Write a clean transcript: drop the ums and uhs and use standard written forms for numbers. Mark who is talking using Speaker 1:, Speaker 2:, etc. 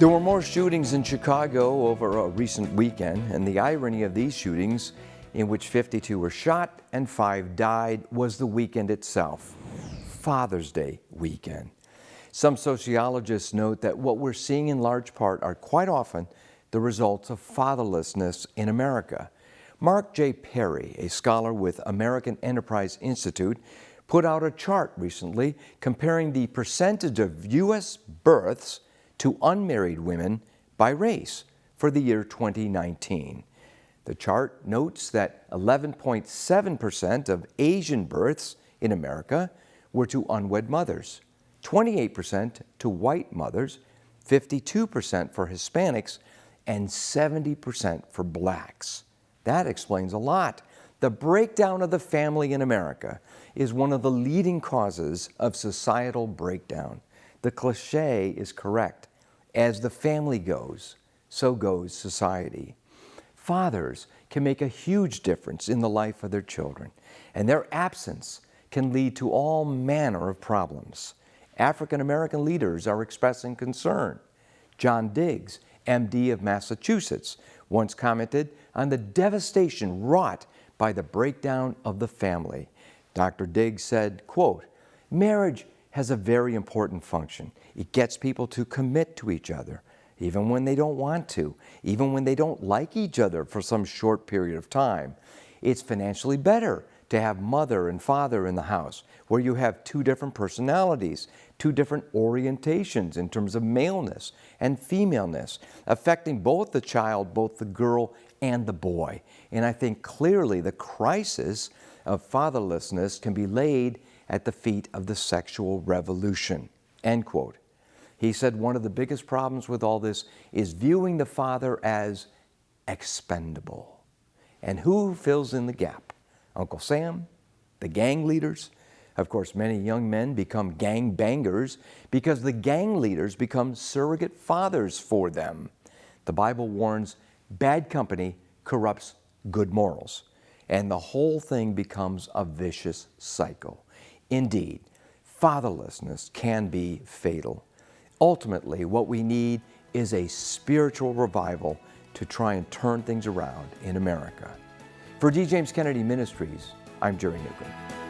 Speaker 1: There were more shootings in Chicago over a recent weekend, and the irony of these shootings, in which 52 were shot and 5 died, was the weekend itself, Father's Day weekend. Some sociologists note that what we're seeing in large part are quite often the results of fatherlessness in America. Mark J. Perry, a scholar with American Enterprise Institute, put out a chart recently comparing the percentage of U.S. births to unmarried women by race for the year 2019. The chart notes that 11.7% of Asian births in America were to unwed mothers, 28% to white mothers, 52% for Hispanics, and 70% for blacks. That explains a lot. The breakdown of the family in America is one of the leading causes of societal breakdown. The cliche is correct. As the family goes, so goes society. Fathers can make a huge difference in the life of their children, and their absence can lead to all manner of problems. African American leaders are expressing concern. John Diggs, MD of Massachusetts, once commented on the devastation wrought by the breakdown of the family. Dr. Diggs said, quote, "Marriage has a very important function. It gets people to commit to each other, even when they don't want to, even when they don't like each other for some short period of time. It's financially better to have mother and father in the house, where you have two different personalities, two different orientations in terms of maleness and femaleness, affecting both the child, both the girl and the boy." And I think clearly the crisis of fatherlessness can be laid at the feet of the sexual revolution, end quote. He said one of the biggest problems with all this is viewing the father as expendable. And who fills in the gap? Uncle Sam? The gang leaders? Of course, many young men become gang bangers because the gang leaders become surrogate fathers for them. The Bible warns bad company corrupts good morals, and the whole thing becomes a vicious cycle. Indeed, fatherlessness can be fatal. Ultimately, what we need is a spiritual revival to try and turn things around in America. For D. James Kennedy Ministries, I'm Jerry Newcombe.